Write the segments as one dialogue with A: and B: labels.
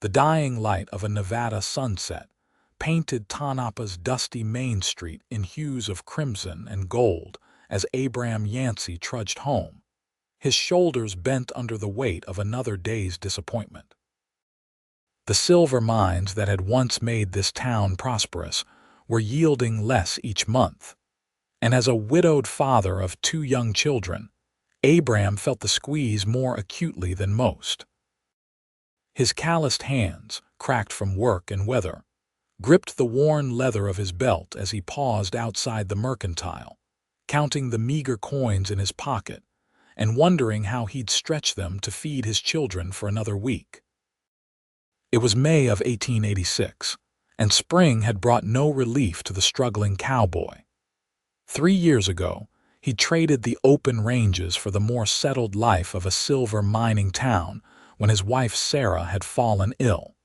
A: The dying light of a Nevada sunset painted Tanapa's dusty Main Street in hues of crimson and gold as Abram Yancy trudged home, his shoulders bent under the weight of another day's disappointment. The silver mines that had once made this town prosperous were yielding less each month, and as a widowed father of 2 young children, Abram felt the squeeze more acutely than most. His calloused hands, cracked from work and weather, gripped the worn leather of his belt as he paused outside the mercantile, counting the meager coins in his pocket and wondering how he'd stretch them to feed his children for another week. It was May of 1886, and spring had brought no relief to the struggling cowboy. 3 years ago, he traded the open ranges for the more settled life of a silver mining town when his wife Sarah had fallen ill.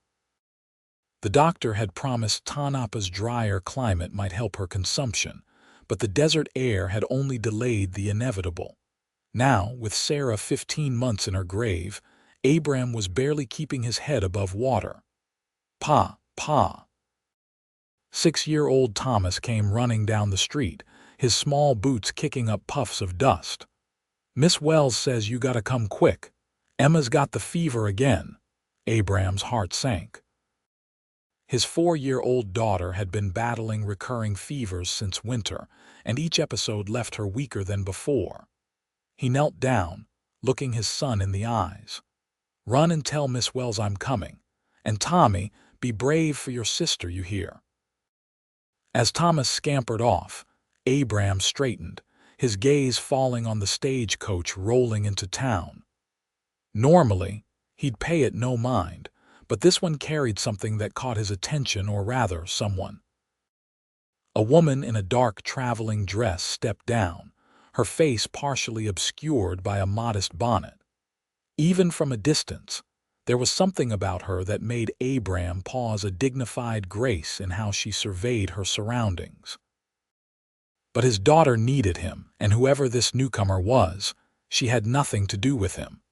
A: The doctor had promised Tanapa's drier climate might help her consumption, but the desert air had only delayed the inevitable. Now, with Sarah 15 months in her grave, Abram was barely keeping his head above water. Pa, Pa. 6-year-old Thomas came running down the street, his small boots kicking up puffs of dust. "Miss Wells says you gotta come quick. Emma's got the fever again." Abram's heart sank. His 4-year-old daughter had been battling recurring fevers since winter, and each episode left her weaker than before. He knelt down, looking his son in the eyes. "Run and tell Miss Wells I'm coming. And Tommy, be brave for your sister, you hear." As Thomas scampered off, Abram straightened, his gaze falling on the stagecoach rolling into town. Normally, he'd pay it no mind, but this one carried something that caught his attention, or rather, someone. A woman in a dark traveling dress stepped down, her face partially obscured by a modest bonnet. Even from a distance, there was something about her that made Abram pause, a dignified grace in how she surveyed her surroundings. But his daughter needed him, and whoever this newcomer was, she had nothing to do with him.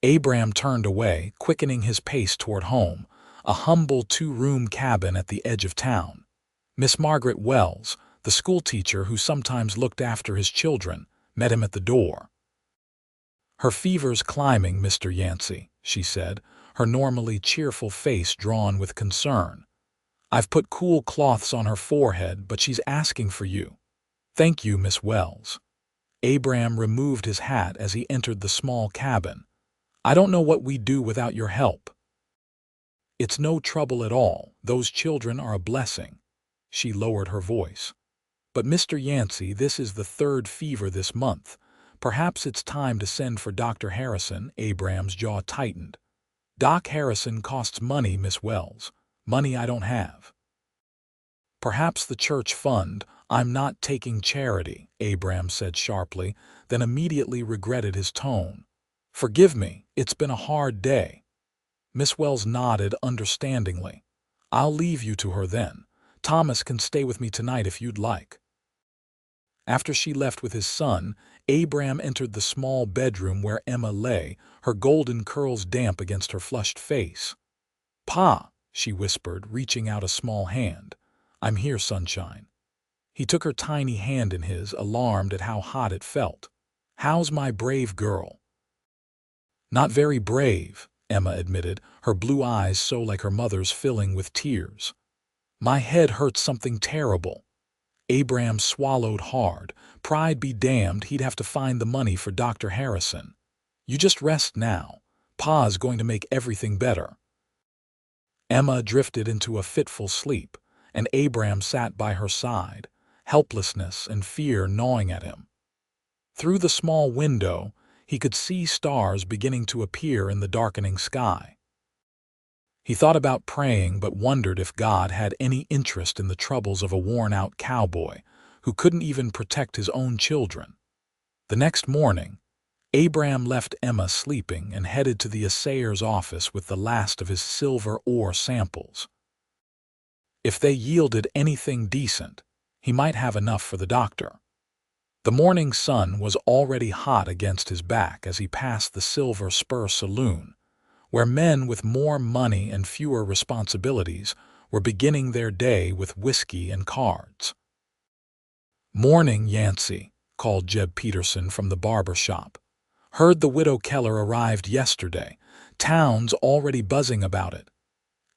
A: Abram turned away, quickening his pace toward home, a humble 2-room cabin at the edge of town. Miss Margaret Wells, the schoolteacher who sometimes looked after his children, met him at the door. "Her fever's climbing, Mr. Yancy," she said, her normally cheerful face drawn with concern. "I've put cool cloths on her forehead, but she's asking for you." "Thank you, Miss Wells." Abram removed his hat as he entered the small cabin. "I don't know what we'd do without your help." "It's no trouble at all. Those children are a blessing." She lowered her voice. "But Mr. Yancy, this is the 3rd fever this month. Perhaps it's time to send for Dr. Harrison." Abram's jaw tightened. "Doc Harrison costs money, Miss Wells. Money I don't have." "Perhaps the church fund." "I'm not taking charity," Abram said sharply, then immediately regretted his tone. "Forgive me, it's been a hard day." Miss Wells nodded understandingly. "I'll leave you to her then. Thomas can stay with me tonight if you'd like." After she left with his son, Abram entered the small bedroom where Emma lay, her golden curls damp against her flushed face. "Pa," she whispered, reaching out a small hand. "I'm here, sunshine." He took her tiny hand in his, alarmed at how hot it felt. "How's my brave girl?" "Not very brave," Emma admitted, her blue eyes so like her mother's filling with tears. "My head hurts something terrible." Abram swallowed hard. Pride be damned, he'd have to find the money for Dr. Harrison. "You just rest now. Pa's going to make everything better." Emma drifted into a fitful sleep, and Abram sat by her side, helplessness and fear gnawing at him. Through the small window, he could see stars beginning to appear in the darkening sky. He thought about praying, but wondered if God had any interest in the troubles of a worn-out cowboy who couldn't even protect his own children. The next morning, Abram left Emma sleeping and headed to the assayer's office with the last of his silver ore samples. If they yielded anything decent, he might have enough for the doctor. The morning sun was already hot against his back as he passed the Silver Spur Saloon, where men with more money and fewer responsibilities were beginning their day with whiskey and cards. "Morning, Yancy," called Jeb Peterson from the barber shop. "Heard the widow Keller arrived yesterday. Town's already buzzing about it."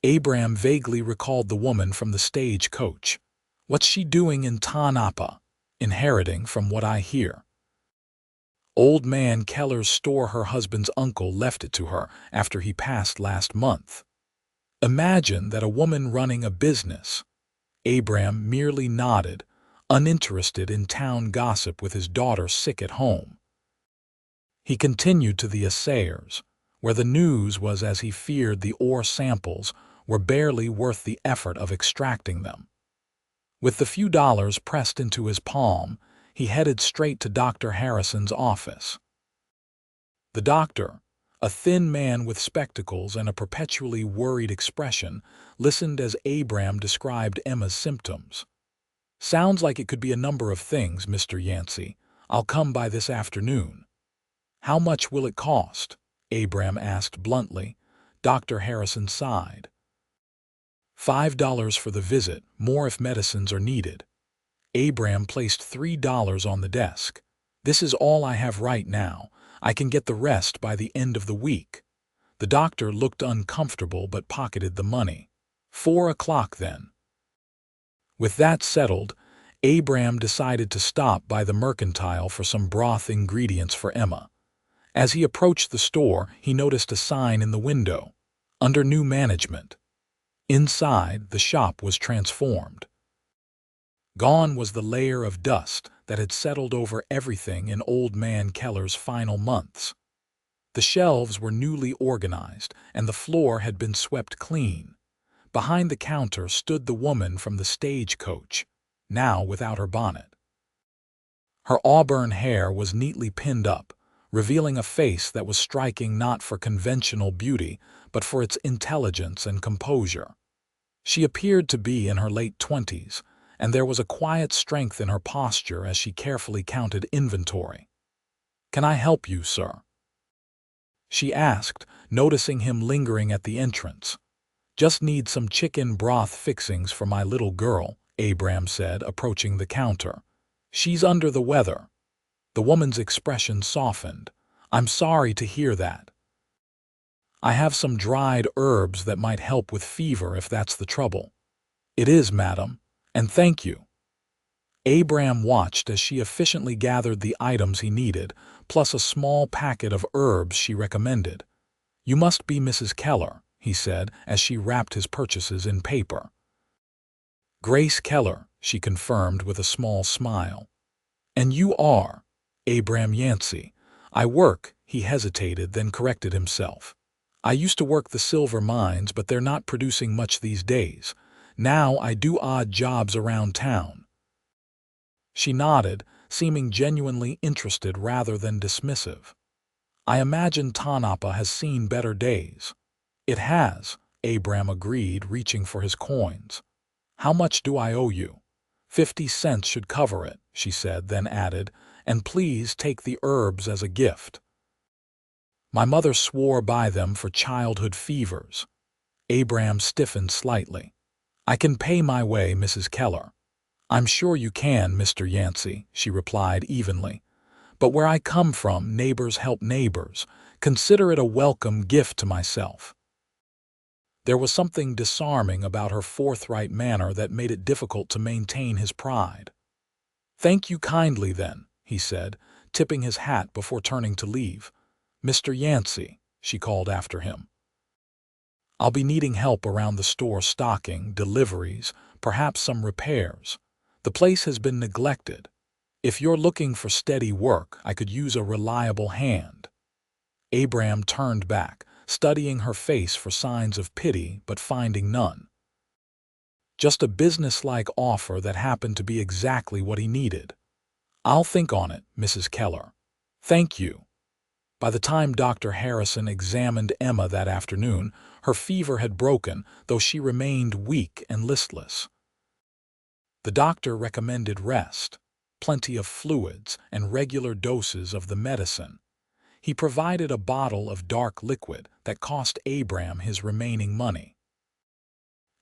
A: Abram vaguely recalled the woman from the stagecoach. "What's she doing in Tanapa?" "Inheriting, from what I hear. Old man Keller's store her husband's uncle left it to her after he passed last month." Imagine that, a woman running a business. Abram merely nodded, uninterested in town gossip with his daughter sick at home. He continued to the assayers, where the news was as he feared. The ore samples were barely worth the effort of extracting them. With the few dollars pressed into his palm, he headed straight to Dr. Harrison's office. The doctor, a thin man with spectacles and a perpetually worried expression, listened as Abram described Emma's symptoms. "Sounds like it could be a number of things, Mr. Yancy. I'll come by this afternoon." "How much will it cost?" Abram asked bluntly. Dr. Harrison sighed. $5 for the visit, more if medicines are needed." Abram placed $3 on the desk. "This is all I have right now. I can get the rest by the end of the week." The doctor looked uncomfortable but pocketed the money. "4 o'clock then." With that settled, Abram decided to stop by the mercantile for some broth ingredients for Emma. As he approached the store, he noticed a sign in the window, "Under new management." Inside, the shop was transformed. Gone was the layer of dust that had settled over everything in old man Keller's final months. The shelves were newly organized, and the floor had been swept clean. Behind the counter stood the woman from the stagecoach, now without her bonnet. Her auburn hair was neatly pinned up, revealing a face that was striking not for conventional beauty, but for its intelligence and composure. She appeared to be in her late 20s, and there was a quiet strength in her posture as she carefully counted inventory. "Can I help you, sir?" she asked, noticing him lingering at the entrance. "Just need some chicken broth fixings for my little girl," Abram said, approaching the counter. "She's under the weather." The woman's expression softened. "I'm sorry to hear that. I have some dried herbs that might help with fever if that's the trouble." "It is, madam, and thank you." Abram watched as she efficiently gathered the items he needed, plus a small packet of herbs she recommended. "You must be Mrs. Keller," he said as she wrapped his purchases in paper. "Grace Keller," she confirmed with a small smile. "And you are?" "Abram Yancy. I work," he hesitated, then corrected himself. "I used to work the silver mines, but they're not producing much these days. Now I do odd jobs around town." She nodded, seeming genuinely interested rather than dismissive. "I imagine Tanapa has seen better days." "It has," Abram agreed, reaching for his coins. "How much do I owe you?" 50 cents should cover it," she said, then added, "and please take the herbs as a gift. My mother swore by them for childhood fevers." Abram stiffened slightly. "I can pay my way, Mrs. Keller." "I'm sure you can, Mr. Yancy," she replied evenly. "But where I come from, neighbors help neighbors. Consider it a welcome gift to myself." There was something disarming about her forthright manner that made it difficult to maintain his pride. "Thank you kindly, then," he said, tipping his hat before turning to leave. "Mr. Yancy," she called after him. "I'll be needing help around the store stocking, deliveries, perhaps some repairs. The place has been neglected. If you're looking for steady work, I could use a reliable hand." Abram turned back, studying her face for signs of pity but finding none. Just a businesslike offer that happened to be exactly what he needed. "I'll think on it, Mrs. Keller." "Thank you." By the time Dr. Harrison examined Emma that afternoon, her fever had broken, though she remained weak and listless. The doctor recommended rest, plenty of fluids, and regular doses of the medicine. He provided a bottle of dark liquid that cost Abram his remaining money.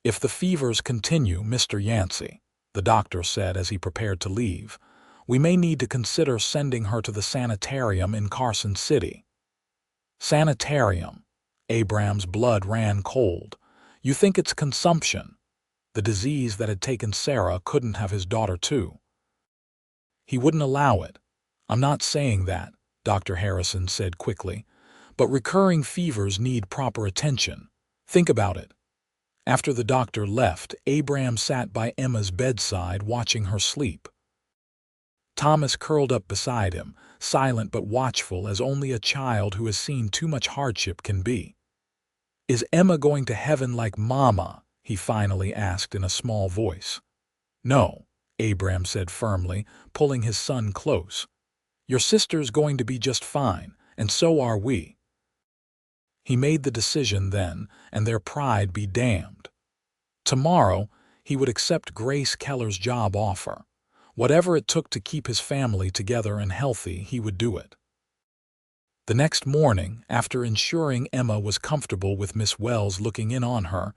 A: "If the fevers continue, Mr. Yancy," the doctor said as he prepared to leave, "we may need to consider sending her to the sanitarium in Carson City." Sanitarium. Abram's blood ran cold. "You think it's consumption?" The disease that had taken Sarah couldn't have his daughter too. "He wouldn't allow it. I'm not saying that," Dr. Harrison said quickly, "but recurring fevers need proper attention. Think about it." After the doctor left, Abram sat by Emma's bedside watching her sleep. Thomas curled up beside him, silent but watchful as only a child who has seen too much hardship can be. "Is Emma going to heaven like Mama?" he finally asked in a small voice. "No," Abram said firmly, pulling his son close. "Your sister's going to be just fine, and so are we." He made the decision then, and their pride be damned. Tomorrow, he would accept Grace Keller's job offer. Whatever it took to keep his family together and healthy, he would do it. The next morning, after ensuring Emma was comfortable with Miss Wells looking in on her,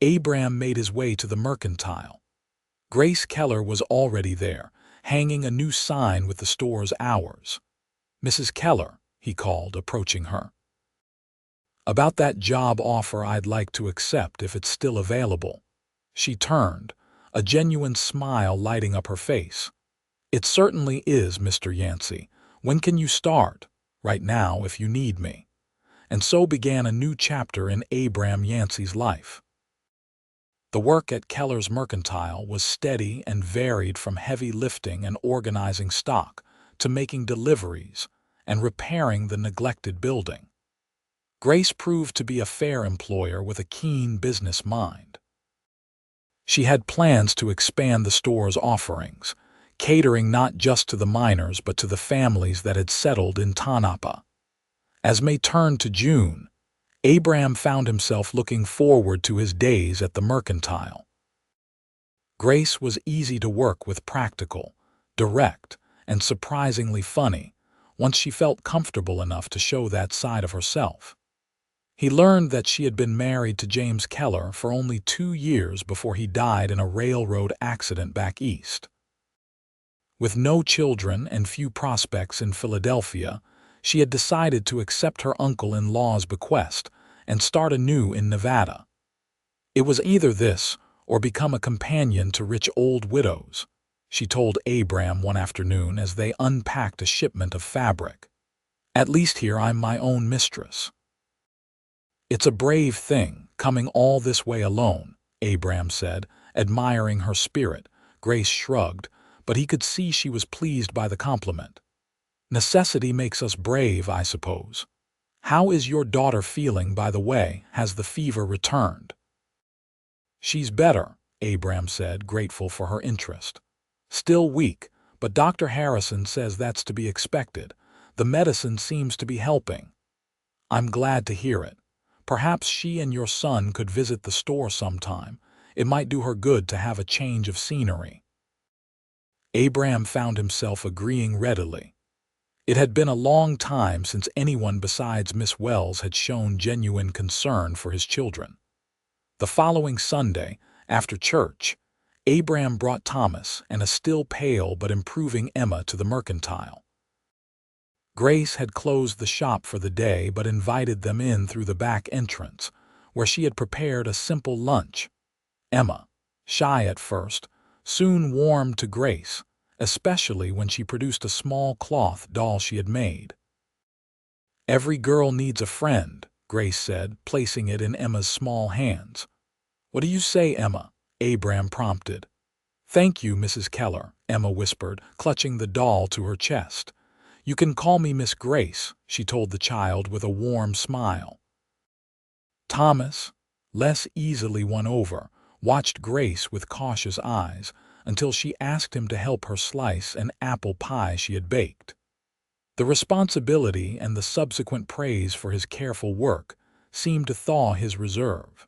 A: Abram made his way to the mercantile. Grace Keller was already there, hanging a new sign with the store's hours. "Mrs. Keller," he called, approaching her. "About that job offer I'd like to accept if it's still available." She turned, a genuine smile lighting up her face. "It certainly is, Mr. Yancy. When can you start?" "Right now, if you need me." And so began a new chapter in Abram Yancy's life. The work at Keller's Mercantile was steady and varied, from heavy lifting and organizing stock to making deliveries and repairing the neglected building. Grace proved to be a fair employer with a keen business mind. She had plans to expand the store's offerings, catering not just to the miners but to the families that had settled in Tonopah. As May turned to June, Abram found himself looking forward to his days at the Mercantile. Grace was easy to work with, practical, direct, and surprisingly funny, once she felt comfortable enough to show that side of herself. He learned that she had been married to James Keller for only 2 years before he died in a railroad accident back east. With no children and few prospects in Philadelphia, she had decided to accept her uncle-in-law's bequest and start anew in Nevada. It was either this or become a companion to rich old widows, she told Abram one afternoon as they unpacked a shipment of fabric. "At least here I'm my own mistress." "It's a brave thing, coming all this way alone," Abram said, admiring her spirit. Grace shrugged, but he could see she was pleased by the compliment. "Necessity makes us brave, I suppose. How is your daughter feeling, by the way? Has the fever returned?" "She's better," Abram said, grateful for her interest. "Still weak, but Dr. Harrison says that's to be expected. The medicine seems to be helping." "I'm glad to hear it. Perhaps she and your son could visit the store sometime. It might do her good to have a change of scenery." Abram found himself agreeing readily. It had been a long time since anyone besides Miss Wells had shown genuine concern for his children. The following Sunday, after church, Abram brought Thomas and a still pale but improving Emma to the Mercantile. Grace had closed the shop for the day but invited them in through the back entrance, where she had prepared a simple lunch. Emma, shy at first, soon warmed to Grace, especially when she produced a small cloth doll she had made. "Every girl needs a friend," Grace said, placing it in Emma's small hands. "What do you say, Emma?" Abram prompted. "Thank you, Mrs. Keller," Emma whispered, clutching the doll to her chest. "You can call me Miss Grace," she told the child with a warm smile. Thomas, less easily won over, watched Grace with cautious eyes until she asked him to help her slice an apple pie she had baked. The responsibility and the subsequent praise for his careful work seemed to thaw his reserve.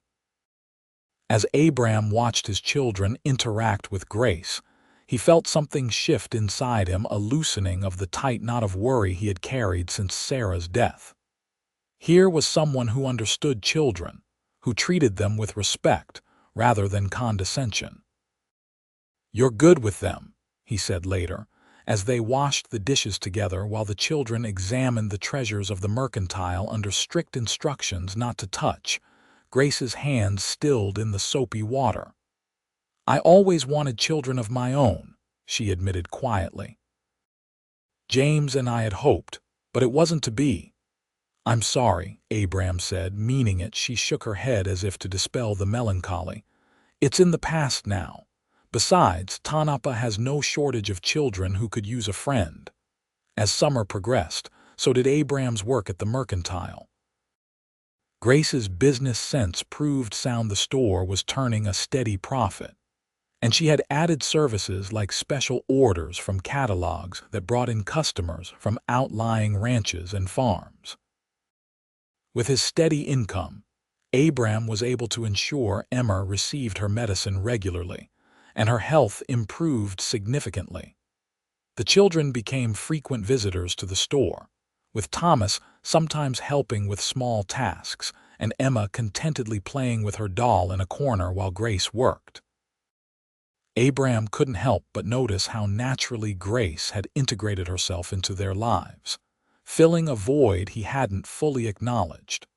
A: As Abram watched his children interact with Grace, He felt something shift inside him, a loosening of the tight knot of worry he had carried since Sarah's death. Here was someone who understood children, who treated them with respect rather than condescension. "You're good with them," he said later, as they washed the dishes together while the children examined the treasures of the mercantile under strict instructions not to touch, Grace's hands stilled in the soapy water. "I always wanted children of my own," she admitted quietly. "James and I had hoped, but it wasn't to be." "I'm sorry," Abram said, meaning it. She shook her head as if to dispel the melancholy. "It's in the past now. Besides, Tanapa has no shortage of children who could use a friend." As summer progressed, so did Abram's work at the mercantile. Grace's business sense proved sound. The store was turning a steady profit, and she had added services like special orders from catalogs that brought in customers from outlying ranches and farms. With his steady income, Abram was able to ensure Emma received her medicine regularly, and her health improved significantly. The children became frequent visitors to the store, with Thomas sometimes helping with small tasks and Emma contentedly playing with her doll in a corner while Grace worked. Abram couldn't help but notice how naturally Grace had integrated herself into their lives, filling a void he hadn't fully acknowledged.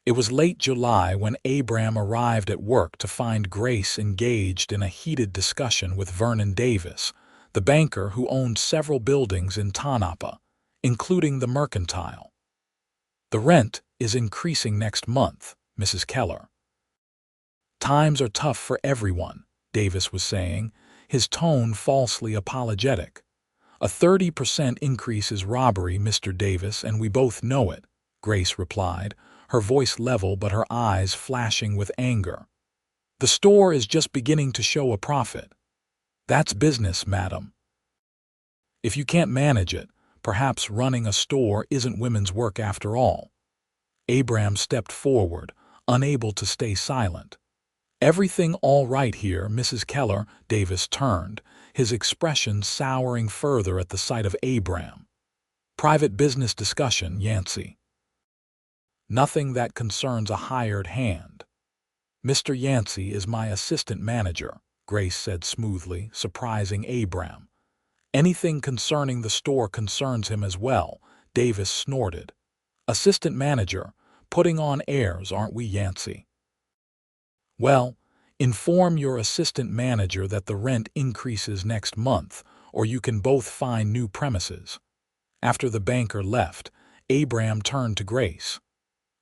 A: It was late July when Abram arrived at work to find Grace engaged in a heated discussion with Vernon Davis, the banker who owned several buildings in Tanapa, including the mercantile. "The rent is increasing next month, Mrs. Keller." "Times are tough for everyone," Davis was saying, his tone falsely apologetic. "A 30% increase is robbery, Mr. Davis, and we both know it," Grace replied, her voice level but her eyes flashing with anger. "The store is just beginning to show a profit." "That's business, madam. If you can't manage it, perhaps running a store isn't women's work after all." Abram stepped forward, unable to stay silent. "Everything all right here, Mrs. Keller?" Davis turned, his expression souring further at the sight of Abram. "Private business discussion, Yancy." "Nothing that concerns a hired hand." "Mr. Yancy is my assistant manager," Grace said smoothly, surprising Abram. "Anything concerning the store concerns him as well," Davis snorted. "Assistant manager, putting on airs, aren't we, Yancy?" "Well, inform your assistant manager that the rent increases next month, or you can both find new premises." After the banker left, Abram turned to Grace.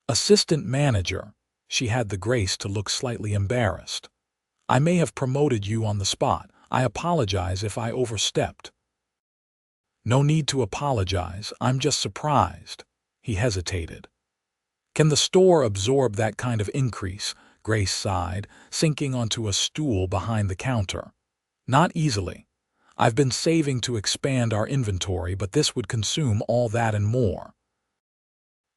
A: "Assistant manager," she had the grace to look slightly embarrassed. "I may have promoted you on the spot. I apologize if I overstepped." "No need to apologize, I'm just surprised." He hesitated. "Can the store absorb that kind of increase?" Grace sighed, sinking onto a stool behind the counter. "Not easily. I've been saving to expand our inventory, but this would consume all that and more."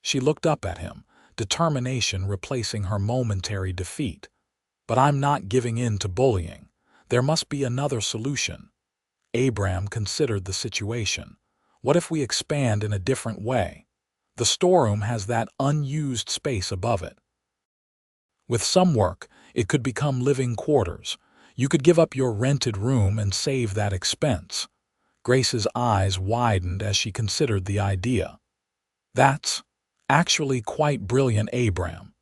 A: She looked up at him, determination replacing her momentary defeat. "But I'm not giving in to bullying. There must be another solution." Abram considered the situation. "What if we expand in a different way? The storeroom has that unused space above it. With some work, it could become living quarters. You could give up your rented room and save that expense." Grace's eyes widened as she considered the idea. "That's actually quite brilliant, Abram."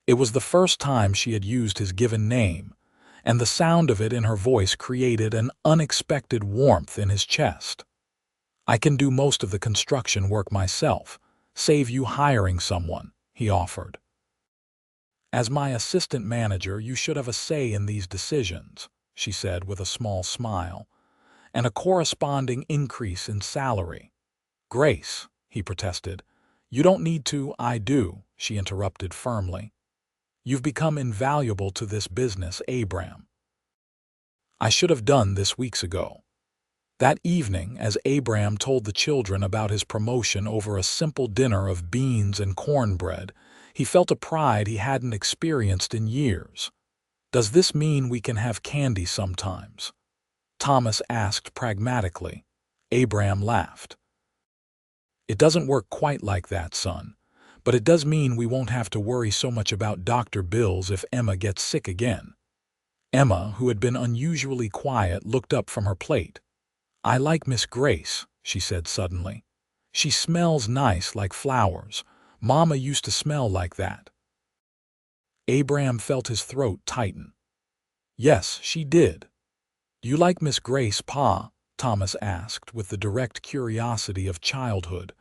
A: It was the first time she had used his given name, and the sound of it in her voice created an unexpected warmth in his chest. "I can do most of the construction work myself, save you hiring someone," he offered. "As my assistant manager, you should have a say in these decisions," she said with a small smile, "and a corresponding increase in salary." "Grace," he protested. "You don't need to." "I do," she interrupted firmly. "You've become invaluable to this business, Abram." "I should have done this weeks ago." That evening, as Abram told the children about his promotion over a simple dinner of beans and cornbread, he felt a pride he hadn't experienced in years. Does this mean we can have candy sometimes? Thomas asked pragmatically. Abram laughed. It doesn't work quite like that, son. But it does mean we won't have to worry so much about doctor bills if Emma gets sick again. Emma, who had been unusually quiet, looked up from her plate. I like Miss Grace, she said suddenly. She smells nice like flowers. Mama used to smell like that. Abram felt his throat tighten. Yes, she did. You like Miss Grace, Pa? Thomas asked with the direct curiosity of childhood.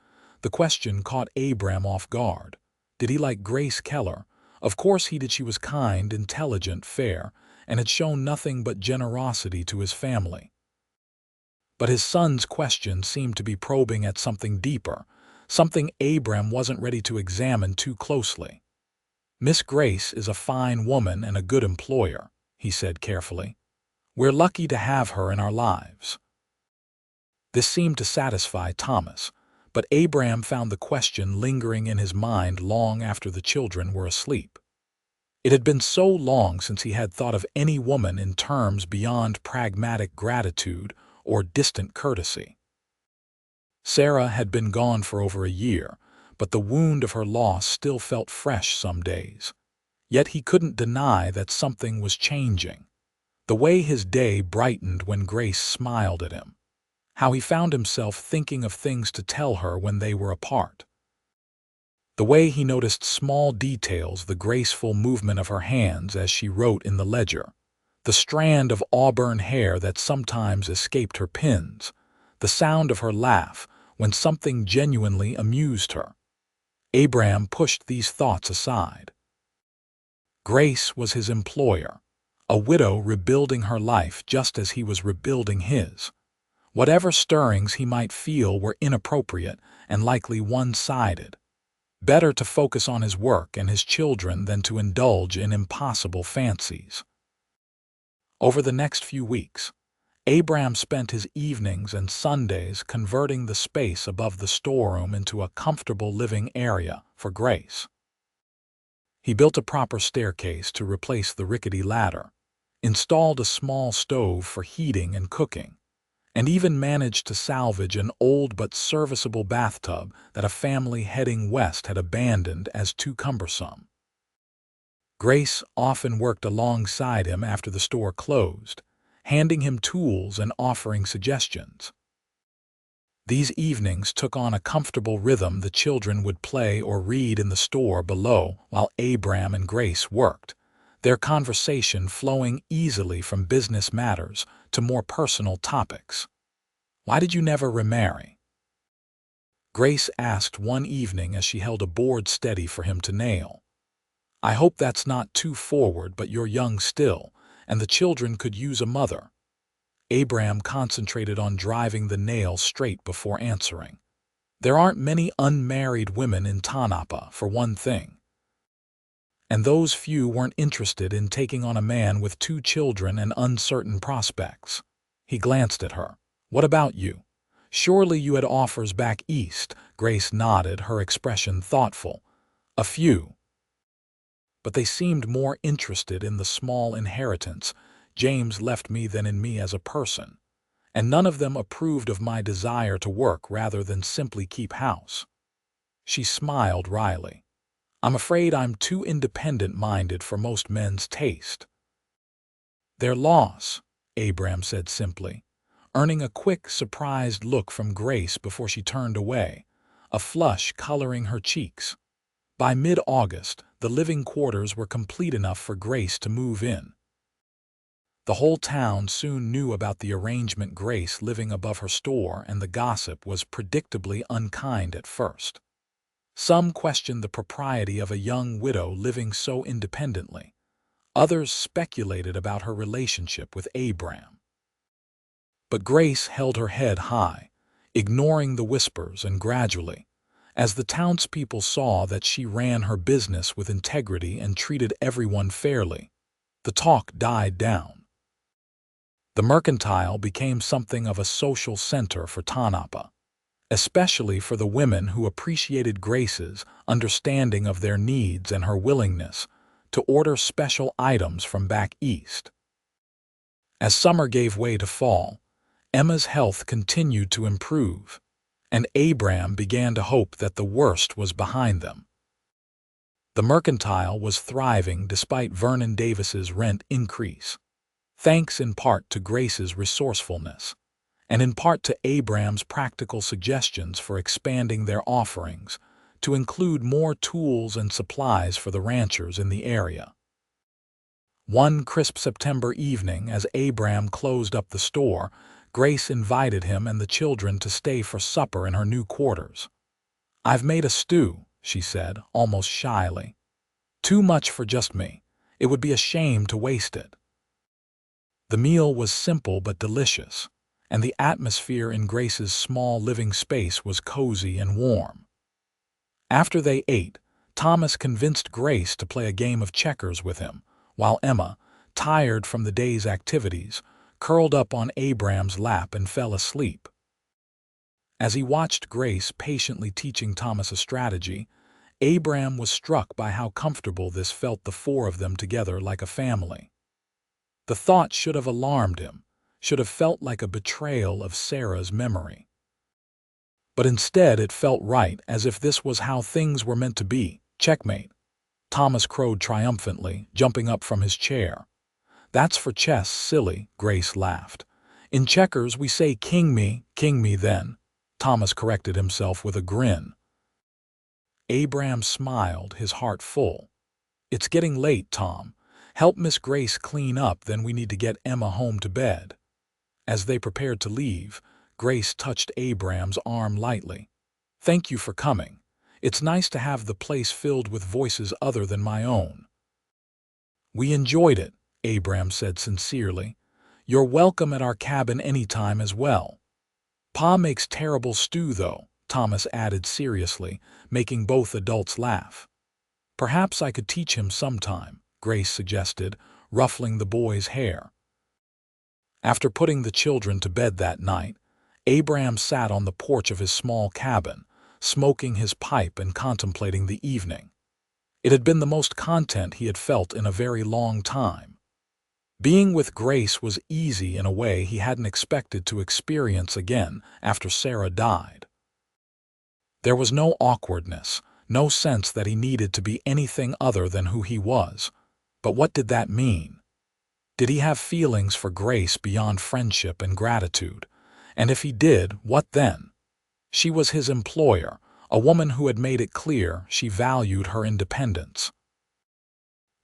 A: The question caught Abram off guard. Did he like Grace Keller? Of course he did. She was kind, intelligent, fair, and had shown nothing but generosity to his family. But his son's question seemed to be probing at something deeper, something Abram wasn't ready to examine too closely. Miss Grace is a fine woman and a good employer, he said carefully. We're lucky to have her in our lives. This seemed to satisfy Thomas, but Abram found the question lingering in his mind long after the children were asleep. It had been so long since he had thought of any woman in terms beyond pragmatic gratitude or distant courtesy. Sarah had been gone for over a year, but the wound of her loss still felt fresh some days. Yet he couldn't deny that something was changing. The way his day brightened when Grace smiled at him. How he found himself thinking of things to tell her when they were apart. The way he noticed small details, the graceful movement of her hands as she wrote in the ledger, the strand of auburn hair that sometimes escaped her pins, the sound of her laugh when something genuinely amused her. Abram pushed these thoughts aside. Grace was his employer, a widow rebuilding her life just as he was rebuilding his. Whatever stirrings he might feel were inappropriate and likely one-sided. Better to focus on his work and his children than to indulge in impossible fancies. Over the next few weeks, Abram spent his evenings and Sundays converting the space above the storeroom into a comfortable living area for Grace. He built a proper staircase to replace the rickety ladder, installed a small stove for heating and cooking, and even managed to salvage an old but serviceable bathtub that a family heading west had abandoned as too cumbersome. Grace often worked alongside him after the store closed, handing him tools and offering suggestions. These evenings took on a comfortable rhythm. The children would play or read in the store below while Abram and Grace worked, their conversation flowing easily from business matters to more personal topics. Why did you never remarry? Grace asked one evening as she held a board steady for him to nail. I hope that's not too forward, but you're young still, and the children could use a mother. Abram concentrated on driving the nail straight before answering. There aren't many unmarried women in Tanapa, for one thing. And those few weren't interested in taking on a man with 2 children and uncertain prospects. He glanced at her. What about you? Surely you had offers back east. Grace nodded, her expression thoughtful. A few. But they seemed more interested in the small inheritance James left me than in me as a person, and none of them approved of my desire to work rather than simply keep house. She smiled wryly. I'm afraid I'm too independent-minded for most men's taste. Their loss, Abram said simply, earning a quick, surprised look from Grace before she turned away, a flush coloring her cheeks. By mid-August, the living quarters were complete enough for Grace to move in. The whole town soon knew about the arrangement, Grace living above her store, and the gossip was predictably unkind at first. Some questioned the propriety of a young widow living so independently. Others speculated about her relationship with Abram. But Grace held her head high, ignoring the whispers, and gradually, as the townspeople saw that she ran her business with integrity and treated everyone fairly, the talk died down. The mercantile became something of a social center for Tanapa, especially for the women who appreciated Grace's understanding of their needs and her willingness to order special items from back east. As summer gave way to fall, Emma's health continued to improve, and Abram began to hope that the worst was behind them. The mercantile was thriving despite Vernon Davis's rent increase, thanks in part to Grace's resourcefulness, and in part to Abram's practical suggestions for expanding their offerings to include more tools and supplies for the ranchers in the area. One crisp September evening, as Abram closed up the store, Grace invited him and the children to stay for supper in her new quarters. "I've made a stew," she said, almost shyly. "Too much for just me. It would be a shame to waste it." The meal was simple but delicious, and the atmosphere in Grace's small living space was cozy and warm. After they ate, Thomas convinced Grace to play a game of checkers with him, while Emma, tired from the day's activities, curled up on Abram's lap and fell asleep. As he watched Grace patiently teaching Thomas a strategy, Abram was struck by how comfortable this felt, the four of them together like a family. The thought should have alarmed him, should have felt like a betrayal of Sarah's memory. But instead it felt right, as if this was how things were meant to be. "Checkmate," Thomas crowed triumphantly, jumping up from his chair. "That's for chess, silly," Grace laughed. "In checkers we say king me then," Thomas corrected himself with a grin. Abram smiled, his heart full. "It's getting late, Tom. Help Miss Grace clean up, then we need to get Emma home to bed." As they prepared to leave, Grace touched Abram's arm lightly. "Thank you for coming. It's nice to have the place filled with voices other than my own." "We enjoyed it," Abram said sincerely. "You're welcome at our cabin anytime as well." "Pa makes terrible stew, though," Thomas added seriously, making both adults laugh. "Perhaps I could teach him sometime," Grace suggested, ruffling the boy's hair. After putting the children to bed that night, Abram sat on the porch of his small cabin, smoking his pipe and contemplating the evening. It had been the most content he had felt in a very long time. Being with Grace was easy in a way he hadn't expected to experience again after Sarah died. There was no awkwardness, no sense that he needed to be anything other than who he was. But what did that mean? Did he have feelings for Grace beyond friendship and gratitude? And if he did, what then? She was his employer, a woman who had made it clear she valued her independence.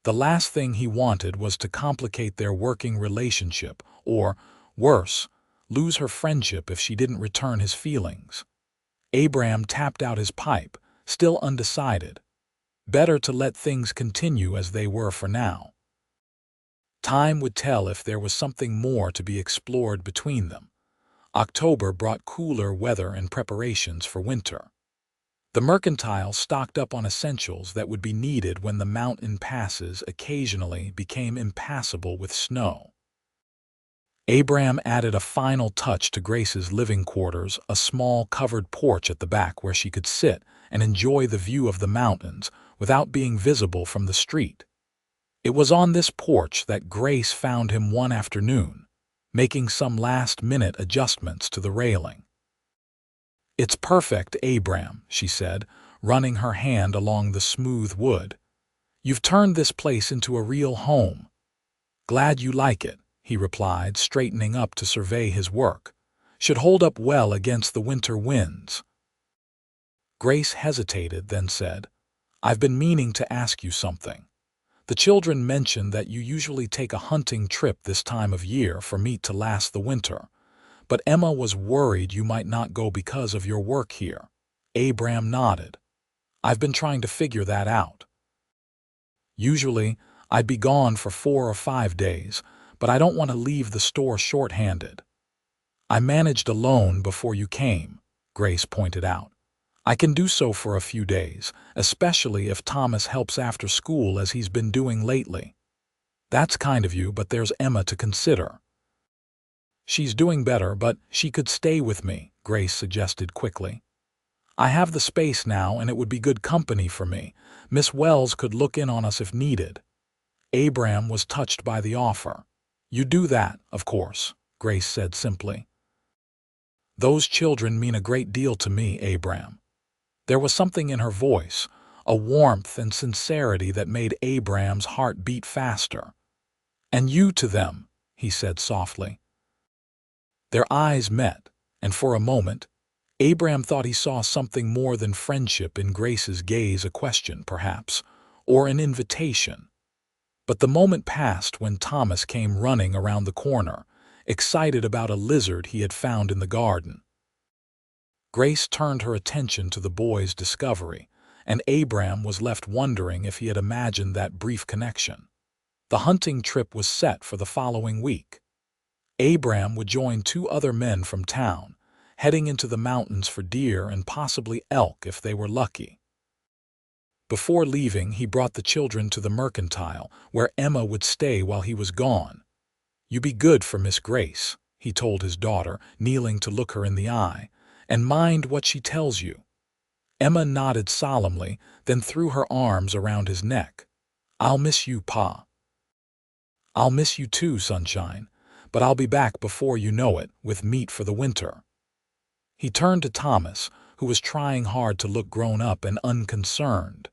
A: The last thing he wanted was to complicate their working relationship, or, worse, lose her friendship if she didn't return his feelings. Abram tapped out his pipe, still undecided. Better to let things continue as they were for now. Time would tell if there was something more to be explored between them. October brought cooler weather and preparations for winter. The mercantile stocked up on essentials that would be needed when the mountain passes occasionally became impassable with snow. Abram added a final touch to Grace's living quarters, a small covered porch at the back where she could sit and enjoy the view of the mountains without being visible from the street. It was on this porch that Grace found him one afternoon, making some last-minute adjustments to the railing. "It's perfect, Abram," she said, running her hand along the smooth wood. "You've turned this place into a real home." "Glad you like it," he replied, straightening up to survey his work. "Should hold up well against the winter winds." Grace hesitated, then said, "I've been meaning to ask you something. The children mentioned that you usually take a hunting trip this time of year for meat to last the winter, but Emma was worried you might not go because of your work here." Abram nodded. "I've been trying to figure that out. Usually, I'd be gone for 4 or 5 days, but I don't want to leave the store short-handed." "I managed alone before you came," Grace pointed out. "I can do so for a few days, especially if Thomas helps after school as he's been doing lately." "That's kind of you, but there's Emma to consider." "She's doing better, but she could stay with me," Grace suggested quickly. "I have the space now, and it would be good company for me. Miss Wells could look in on us if needed." Abram was touched by the offer. "You do that, of course," Grace said simply. "Those children mean a great deal to me, Abram." There was something in her voice, a warmth and sincerity that made Abram's heart beat faster. "And you to them," he said softly. Their eyes met, and for a moment, Abram thought he saw something more than friendship in Grace's gaze, a question, perhaps, or an invitation. But the moment passed when Thomas came running around the corner, excited about a lizard he had found in the garden. Grace turned her attention to the boy's discovery, and Abram was left wondering if he had imagined that brief connection. The hunting trip was set for the following week. Abram would join 2 other men from town, heading into the mountains for deer and possibly elk if they were lucky. Before leaving, he brought the children to the mercantile, where Emma would stay while he was gone. "You be good for Miss Grace," he told his daughter, kneeling to look her in the eye, "and mind what she tells you." Emma nodded solemnly, then threw her arms around his neck. "I'll miss you, Pa." "I'll miss you too, Sunshine, but I'll be back before you know it, with meat for the winter." He turned to Thomas, who was trying hard to look grown up and unconcerned.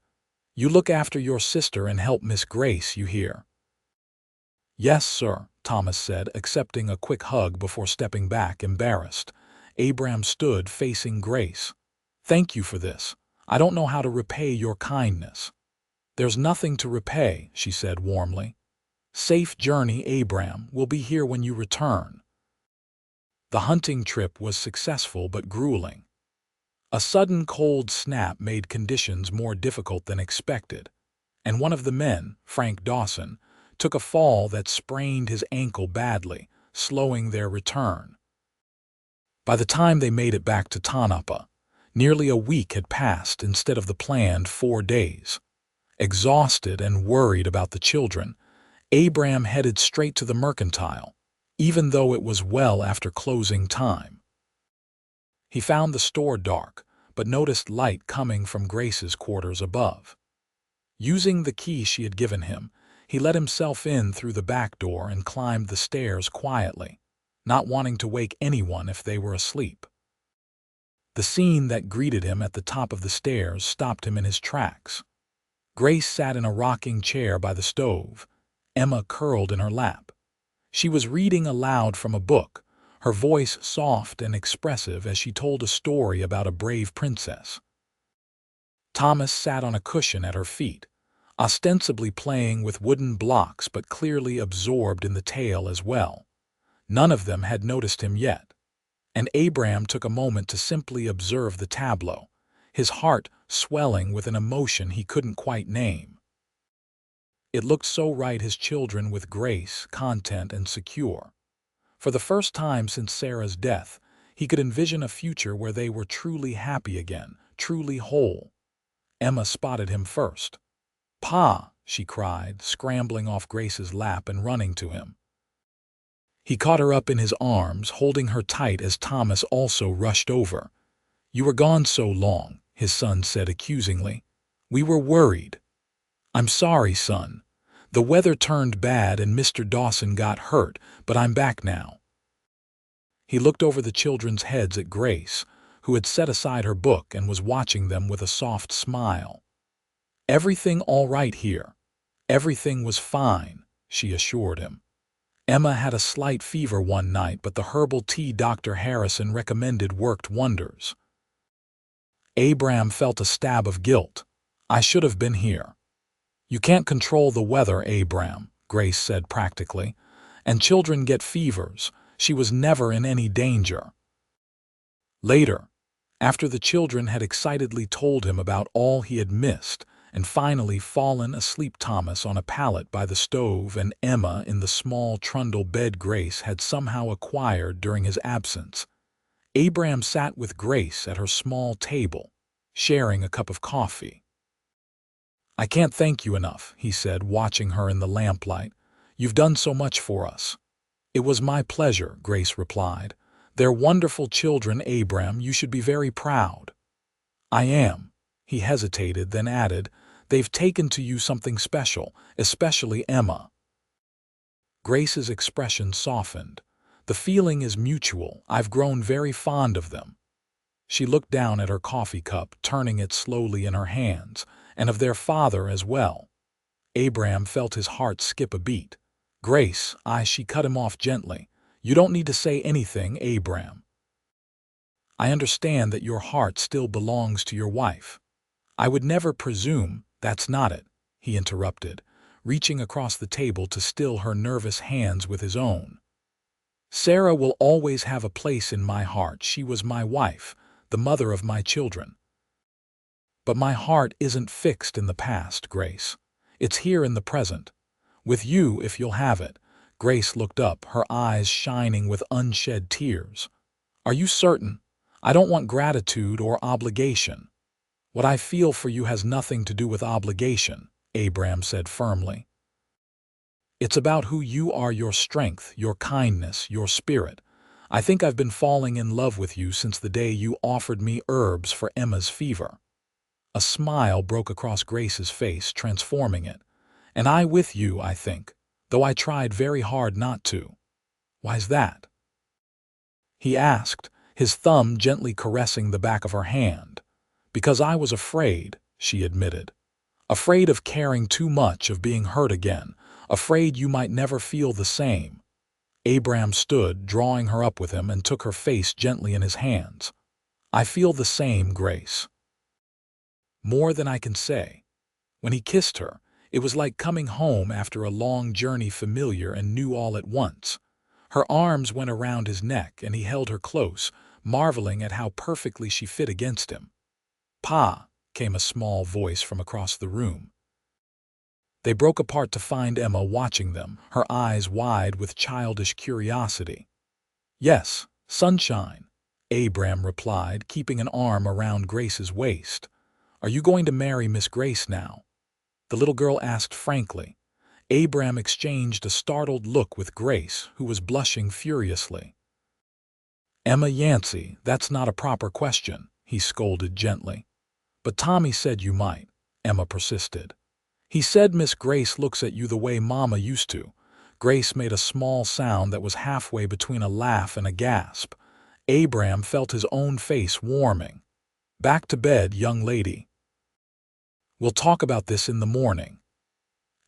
A: "You look after your sister and help Miss Grace, you hear?" "Yes, sir," Thomas said, accepting a quick hug before stepping back, embarrassed. Abram stood facing Grace. "Thank you for this. I don't know how to repay your kindness." "There's nothing to repay," she said warmly. "Safe journey, Abram. We'll be here when you return." The hunting trip was successful but grueling. A sudden cold snap made conditions more difficult than expected, and one of the men, Frank Dawson, took a fall that sprained his ankle badly, slowing their return. By the time they made it back to Tonopah, nearly a week had passed instead of the planned 4 days. Exhausted and worried about the children, Abram headed straight to the mercantile, even though it was well after closing time. He found the store dark, but noticed light coming from Grace's quarters above. Using the key she had given him, he let himself in through the back door and climbed the stairs quietly, not wanting to wake anyone if they were asleep. The scene that greeted him at the top of the stairs stopped him in his tracks. Grace sat in a rocking chair by the stove, Emma curled in her lap. She was reading aloud from a book, her voice soft and expressive as she told a story about a brave princess. Thomas sat on a cushion at her feet, ostensibly playing with wooden blocks but clearly absorbed in the tale as well. None of them had noticed him yet, and Abram took a moment to simply observe the tableau, his heart swelling with an emotion he couldn't quite name. It looked so right, his children with Grace, content and secure. For the first time since Sarah's death, he could envision a future where they were truly happy again, truly whole. Emma spotted him first. "Pa!" she cried, scrambling off Grace's lap and running to him. He caught her up in his arms, holding her tight as Thomas also rushed over. "You were gone so long," his son said accusingly. "We were worried." "I'm sorry, son. The weather turned bad and Mr. Dawson got hurt, but I'm back now." He looked over the children's heads at Grace, who had set aside her book and was watching them with a soft smile. "Everything all right here?" "Everything was fine," she assured him. "Emma had a slight fever one night, but the herbal tea Dr. Harrison recommended worked wonders." Abram felt a stab of guilt. "I should have been here." "You can't control the weather, Abram," Grace said practically, "and children get fevers. She was never in any danger." Later, after the children had excitedly told him about all he had missed and finally fallen asleep, Thomas on a pallet by the stove and Emma in the small trundle bed Grace had somehow acquired during his absence, Abram sat with Grace at her small table, sharing a cup of coffee. "I can't thank you enough," he said, watching her in the lamplight. "You've done so much for us." "It was my pleasure," Grace replied. "They're wonderful children, Abram. You should be very proud." "I am." He hesitated, then added, They've taken to you something special, especially Emma." Grace's expression softened. "The feeling is mutual. I've grown very fond of them." She looked down at her coffee cup, turning it slowly in her hands, and of their father as well. Abram felt his heart skip a beat. "Grace, she cut him off gently. "You don't need to say anything, Abram. I understand that your heart still belongs to your wife." "I would never presume, that's not it," he interrupted, reaching across the table to still her nervous hands with his own. "Sarah will always have a place in my heart. She was my wife, the mother of my children. But my heart isn't fixed in the past, Grace. It's here in the present. With you, if you'll have it." Grace looked up, her eyes shining with unshed tears. "Are you certain? I don't want gratitude or obligation." "What I feel for you has nothing to do with obligation," Abram said firmly. "It's about who you are, your strength, your kindness, your spirit. I think I've been falling in love with you since the day you offered me herbs for Emma's fever." A smile broke across Grace's face, transforming it. "And I with you, I think, though I tried very hard not to." "Why's that?" he asked, his thumb gently caressing the back of her hand. "Because I was afraid," she admitted. "Afraid of caring too much, of being hurt again, afraid you might never feel the same." Abram stood, drawing her up with him, and took her face gently in his hands. "I feel the same, Grace. More than I can say." When he kissed her, it was like coming home after a long journey, familiar and new all at once. Her arms went around his neck, and he held her close, marveling at how perfectly she fit against him. "Pa," came a small voice from across the room. They broke apart to find Emma watching them, her eyes wide with childish curiosity. "Yes, sunshine," Abram replied, keeping an arm around Grace's waist. "Are you going to marry Miss Grace now?" the little girl asked frankly. Abram exchanged a startled look with Grace, who was blushing furiously. "Emma Yancy, that's not a proper question," he scolded gently. "But Tommy said you might," Emma persisted. "He said Miss Grace looks at you the way Mama used to." Grace made a small sound that was halfway between a laugh and a gasp. Abram felt his own face warming. "Back to bed, young lady. We'll talk about this in the morning."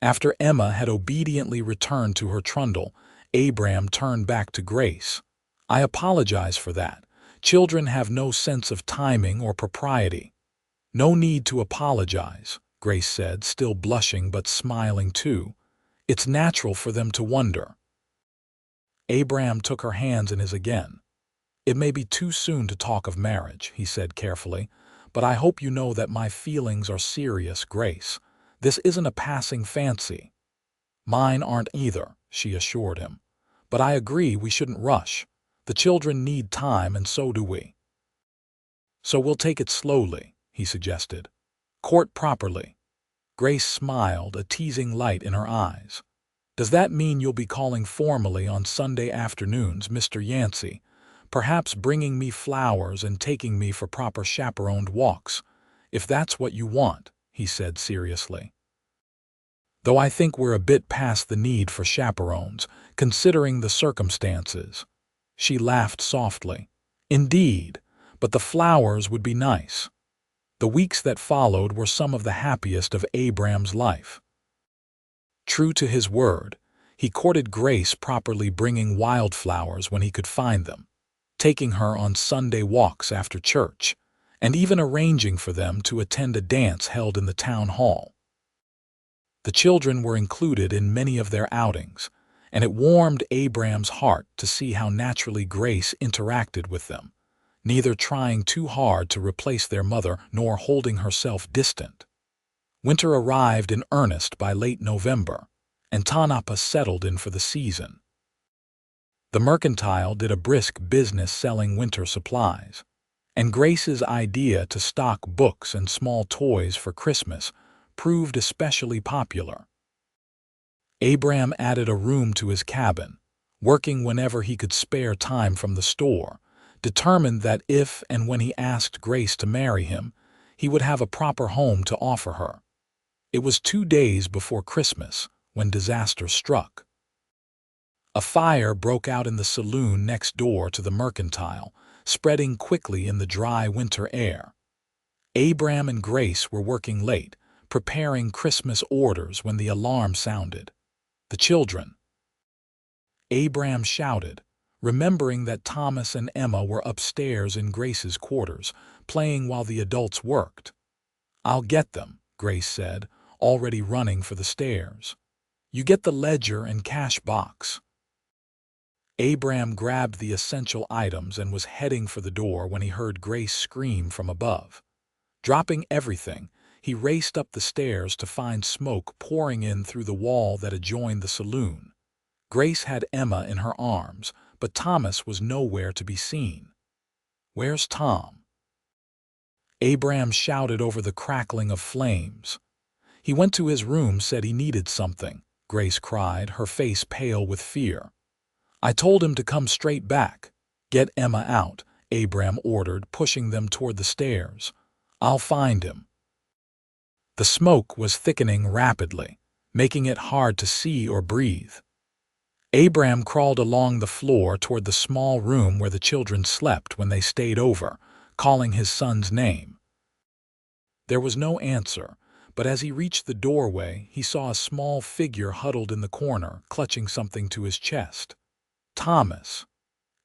A: After Emma had obediently returned to her trundle, Abram turned back to Grace. "I apologize for that. Children have no sense of timing or propriety." "No need to apologize," Grace said, still blushing but smiling too. "It's natural for them to wonder." Abram took her hands in his again. "It may be too soon to talk of marriage," he said carefully, "but I hope you know that my feelings are serious, Grace. This isn't a passing fancy." "Mine aren't either," she assured him. "But I agree we shouldn't rush. The children need time, and so do we. So we'll take it slowly," he suggested. "Court properly." Grace smiled, a teasing light in her eyes. "Does that mean you'll be calling formally on Sunday afternoons, Mr. Yancy? Perhaps bringing me flowers and taking me for proper chaperoned walks, if that's what you want," he said seriously. "Though I think we're a bit past the need for chaperones, considering the circumstances." She laughed softly. "Indeed, but the flowers would be nice." The weeks that followed were some of the happiest of Abram's life. True to his word, he courted Grace, properly bringing wildflowers when he could find them, taking her on Sunday walks after church, and even arranging for them to attend a dance held in the town hall. The children were included in many of their outings, and it warmed Abram's heart to see how naturally Grace interacted with them, neither trying too hard to replace their mother nor holding herself distant. Winter arrived in earnest by late November, and Tanapa settled in for the season. The mercantile did a brisk business selling winter supplies, and Grace's idea to stock books and small toys for Christmas proved especially popular. Abram added a room to his cabin, working whenever he could spare time from the store, determined that if and when he asked Grace to marry him, he would have a proper home to offer her. It was 2 days before Christmas when disaster struck. A fire broke out in the saloon next door to the mercantile, spreading quickly in the dry winter air. Abram and Grace were working late, preparing Christmas orders when the alarm sounded. The children. Abram shouted, remembering that Thomas and Emma were upstairs in Grace's quarters, playing while the adults worked. "I'll get them," Grace said, already running for the stairs. "You get the ledger and cash box." Abram grabbed the essential items and was heading for the door when he heard Grace scream from above. Dropping everything, he raced up the stairs to find smoke pouring in through the wall that adjoined the saloon. Grace had Emma in her arms, but Thomas was nowhere to be seen. "Where's Tom?" Abram shouted over the crackling of flames. "He went to his room, said he needed something," Grace cried, her face pale with fear. "I told him to come straight back." "Get Emma out," Abram ordered, pushing them toward the stairs. "I'll find him." The smoke was thickening rapidly, making it hard to see or breathe. Abram crawled along the floor toward the small room where the children slept when they stayed over, calling his son's name. There was no answer, but as he reached the doorway, he saw a small figure huddled in the corner, clutching something to his chest. "Thomas."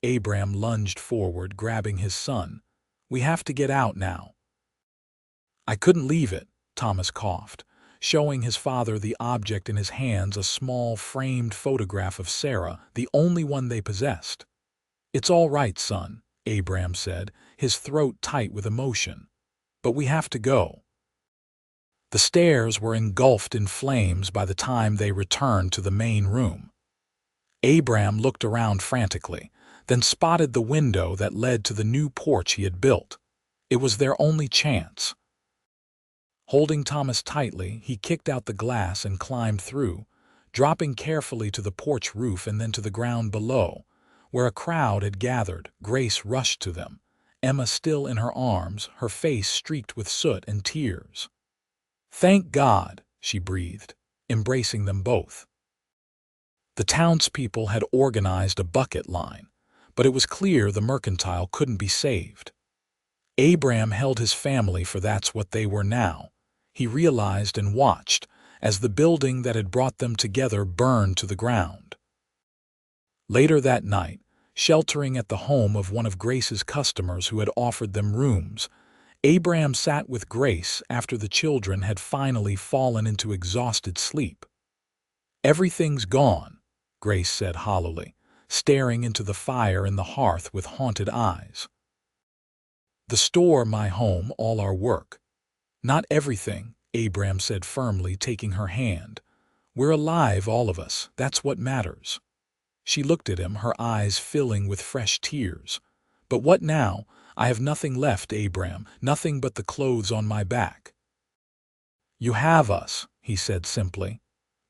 A: Abram lunged forward, grabbing his son. "We have to get out now." "I couldn't leave it," Thomas coughed, showing his father the object in his hands, a small framed photograph of Sarah, the only one they possessed. "It's all right, son," Abram said, his throat tight with emotion. "But we have to go." The stairs were engulfed in flames by the time they returned to the main room. Abram looked around frantically, then spotted the window that led to the new porch he had built. It was their only chance. Holding Thomas tightly, he kicked out the glass and climbed through, dropping carefully to the porch roof and then to the ground below, where a crowd had gathered. Grace rushed to them, Emma still in her arms, her face streaked with soot and tears. "Thank God," she breathed, embracing them both. The townspeople had organized a bucket line, but it was clear the mercantile couldn't be saved. Abram held his family, for that's what they were now. He realized and watched as the building that had brought them together burned to the ground. Later that night, sheltering at the home of one of Grace's customers who had offered them rooms, Abram sat with Grace after the children had finally fallen into exhausted sleep. "Everything's gone," Grace said hollowly, staring into the fire in the hearth with haunted eyes. "The store, my home, all our work." "Not everything," Abram said firmly, taking her hand. "We're alive, all of us. That's what matters." She looked at him, her eyes filling with fresh tears. "But what now? I have nothing left, Abram, nothing but the clothes on my back." "You have us," he said simply.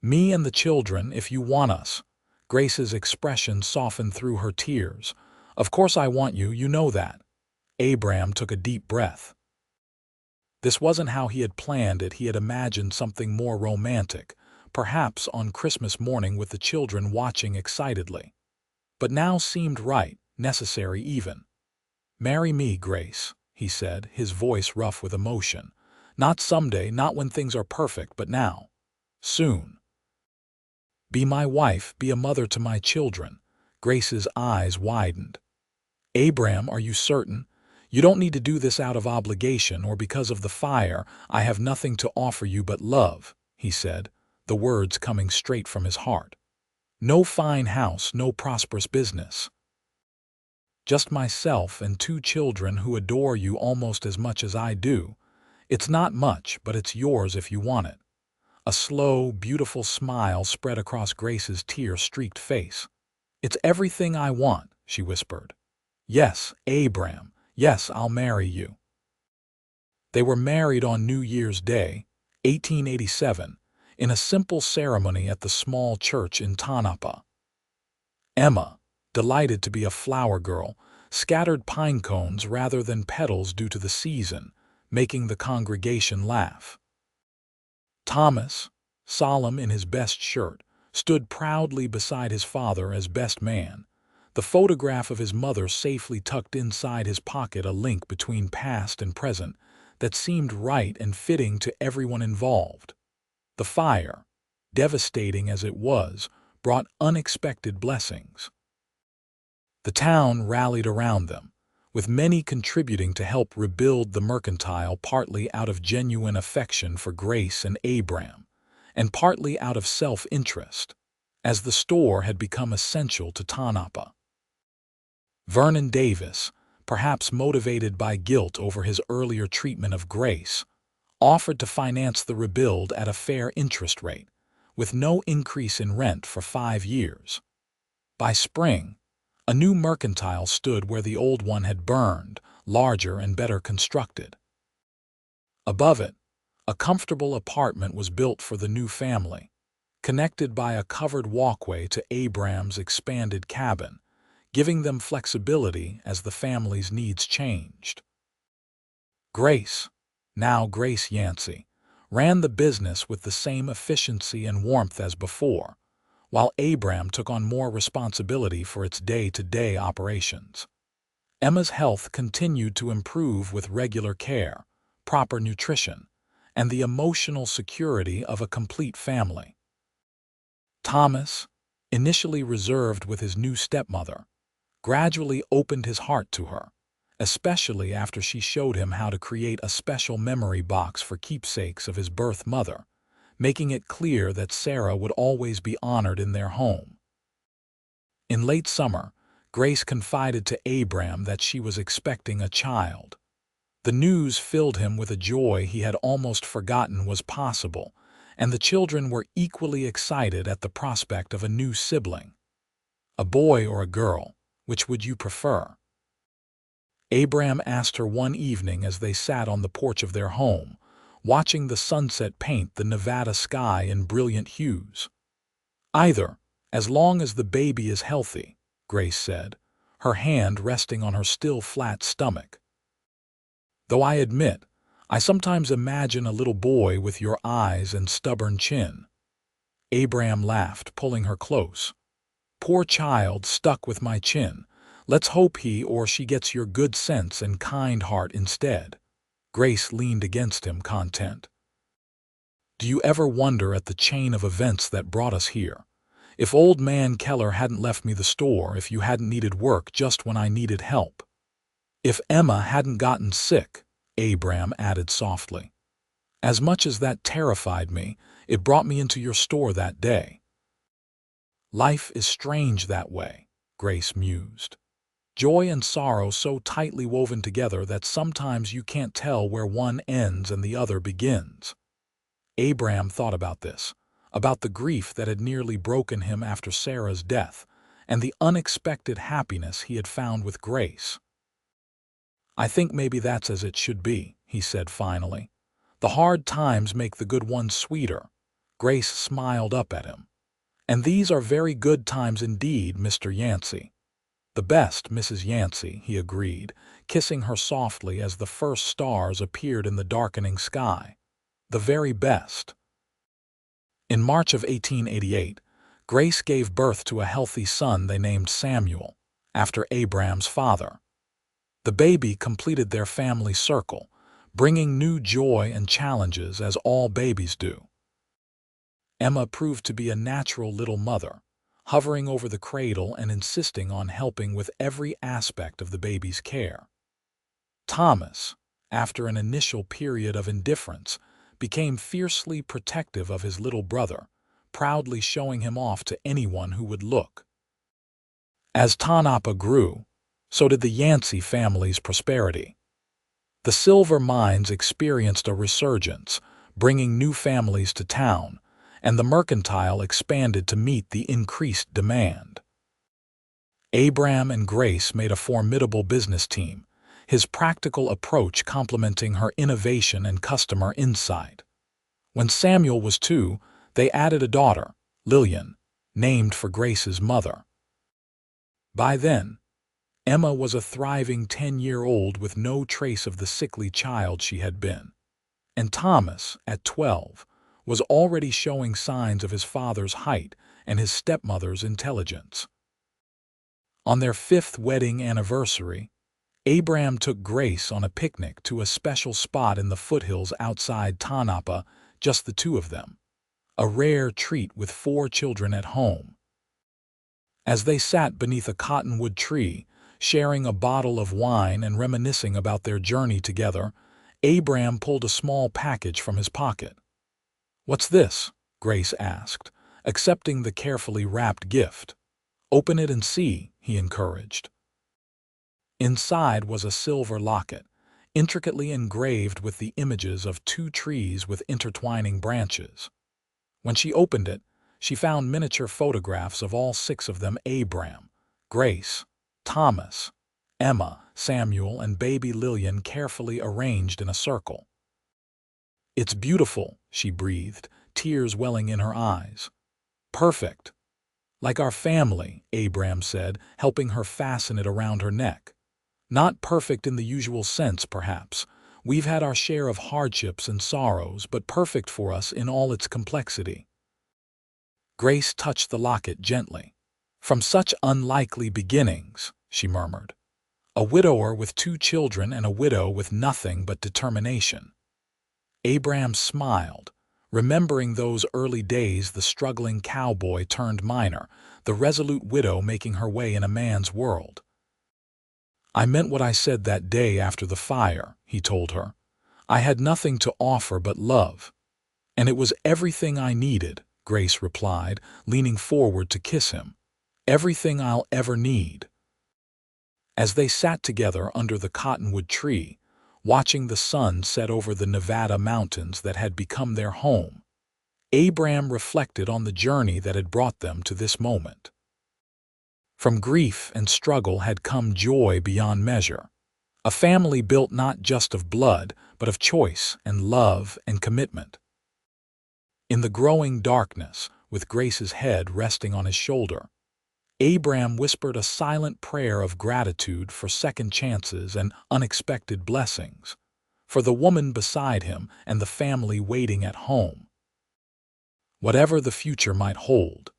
A: "Me and the children, if you want us." Grace's expression softened through her tears. "Of course I want you, you know that." Abram took a deep breath. This wasn't how he had planned it. He had imagined something more romantic, perhaps on Christmas morning with the children watching excitedly. But now seemed right, necessary even. "Marry me, Grace," he said, his voice rough with emotion. "Not someday, not when things are perfect, but now. Soon. Be my wife, be a mother to my children." Grace's eyes widened. "Abram, are you certain? You don't need to do this out of obligation or because of the fire. I have nothing to offer you but love," he said, the words coming straight from his heart. "No fine house, no prosperous business. Just myself and 2 children who adore you almost as much as I do. It's not much, but it's yours if you want it." A slow, beautiful smile spread across Grace's tear-streaked face. "It's everything I want," she whispered. "Yes, Abram. Yes, I'll marry you." They were married on New Year's Day, 1887, in a simple ceremony at the small church in Tonopah. Emma, delighted to be a flower girl, scattered pine cones rather than petals due to the season, making the congregation laugh. Thomas, solemn in his best shirt, stood proudly beside his father as best man, the photograph of his mother safely tucked inside his pocket, a link between past and present that seemed right and fitting to everyone involved. The fire, devastating as it was, brought unexpected blessings. The town rallied around them, with many contributing to help rebuild the mercantile, partly out of genuine affection for Grace and Abram, and partly out of self-interest, as the store had become essential to Tanapa. Vernon Davis, perhaps motivated by guilt over his earlier treatment of Grace, offered to finance the rebuild at a fair interest rate, with no increase in rent for 5 years. By spring, a new mercantile stood where the old one had burned, larger and better constructed. Above it, a comfortable apartment was built for the new family, connected by a covered walkway to Abram's expanded cabin, giving them flexibility as the family's needs changed. Grace, now Grace Yancy, ran the business with the same efficiency and warmth as before, while Abram took on more responsibility for its day-to-day operations. Emma's health continued to improve with regular care, proper nutrition, and the emotional security of a complete family. Thomas, initially reserved with his new stepmother, gradually opened his heart to her, especially after she showed him how to create a special memory box for keepsakes of his birth mother, making it clear that Sarah would always be honored in their home. In late summer, Grace confided to Abram that she was expecting a child. The news filled him with a joy he had almost forgotten was possible, and the children were equally excited at the prospect of a new sibling. A boy or a girl, which would you prefer? Abram asked her one evening as they sat on the porch of their home, watching the sunset paint the Nevada sky in brilliant hues. Either, as long as the baby is healthy, Grace said, her hand resting on her still flat stomach. Though I admit, I sometimes imagine a little boy with your eyes and stubborn chin. Abram laughed, pulling her close. Poor child, stuck with my chin. Let's hope he or she gets your good sense and kind heart instead. Grace leaned against him, content. Do you ever wonder at the chain of events that brought us here? If old man Keller hadn't left me the store, if you hadn't needed work just when I needed help. If Emma hadn't gotten sick, Abram added softly. As much as that terrified me, it brought me into your store that day. Life is strange that way, Grace mused. Joy and sorrow so tightly woven together that sometimes you can't tell where one ends and the other begins. Abram thought about this, about the grief that had nearly broken him after Sarah's death, and the unexpected happiness he had found with Grace. I think maybe that's as it should be, he said finally. The hard times make the good ones sweeter. Grace smiled up at him. And these are very good times indeed, Mr. Yancy. The best, Mrs. Yancy, he agreed, kissing her softly as the first stars appeared in the darkening sky. The very best. In March of 1888, Grace gave birth to a healthy son they named Samuel, after Abram's father. The baby completed their family circle, bringing new joy and challenges as all babies do. Emma proved to be a natural little mother, hovering over the cradle and insisting on helping with every aspect of the baby's care. Thomas, after an initial period of indifference, became fiercely protective of his little brother, proudly showing him off to anyone who would look. As Tanapa grew, so did the Yancy family's prosperity. The silver mines experienced a resurgence, bringing new families to town, and the mercantile expanded to meet the increased demand. Abram and Grace made a formidable business team, his practical approach complementing her innovation and customer insight. When Samuel was 2, they added a daughter, Lillian, named for Grace's mother. By then, Emma was a thriving 10-year-old with no trace of the sickly child she had been. And Thomas, at 12, was already showing signs of his father's height and his stepmother's intelligence. On their 5th wedding anniversary, Abram took Grace on a picnic to a special spot in the foothills outside Tanapa, just the two of them, a rare treat with 4 children at home. As they sat beneath a cottonwood tree, sharing a bottle of wine and reminiscing about their journey together, Abram pulled a small package from his pocket. "What's this?" Grace asked, accepting the carefully wrapped gift. "Open it and see," he encouraged. Inside was a silver locket, intricately engraved with the images of 2 trees with intertwining branches. When she opened it, she found miniature photographs of all 6 of them: Abram, Grace, Thomas, Emma, Samuel, and baby Lillian, carefully arranged in a circle. "It's beautiful," she breathed, tears welling in her eyes. "Perfect. Like our family," Abram said, helping her fasten it around her neck. "Not perfect in the usual sense, perhaps. We've had our share of hardships and sorrows, but perfect for us in all its complexity." Grace touched the locket gently. "From such unlikely beginnings," she murmured. "A widower with 2 children and a widow with nothing but determination." Abram smiled, remembering those early days, the struggling cowboy turned miner, the resolute widow making her way in a man's world. "I meant what I said that day after the fire," he told her. "I had nothing to offer but love." "And it was everything I needed," Grace replied, leaning forward to kiss him. "Everything I'll ever need." As they sat together under the cottonwood tree, watching the sun set over the Nevada mountains that had become their home, Abram reflected on the journey that had brought them to this moment. From grief and struggle had come joy beyond measure, a family built not just of blood, but of choice and love and commitment. In the growing darkness, with Grace's head resting on his shoulder, Abram whispered a silent prayer of gratitude for second chances and unexpected blessings, for the woman beside him and the family waiting at home. Whatever the future might hold,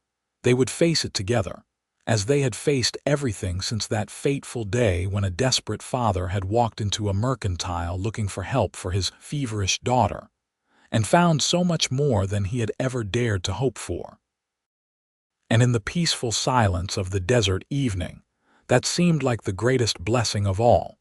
A: they would face it together, as they had faced everything since that fateful day when a desperate father had walked into a mercantile looking for help for his feverish daughter, and found so much more than he had ever dared to hope for. And in the peaceful silence of the desert evening, that seemed like the greatest blessing of all.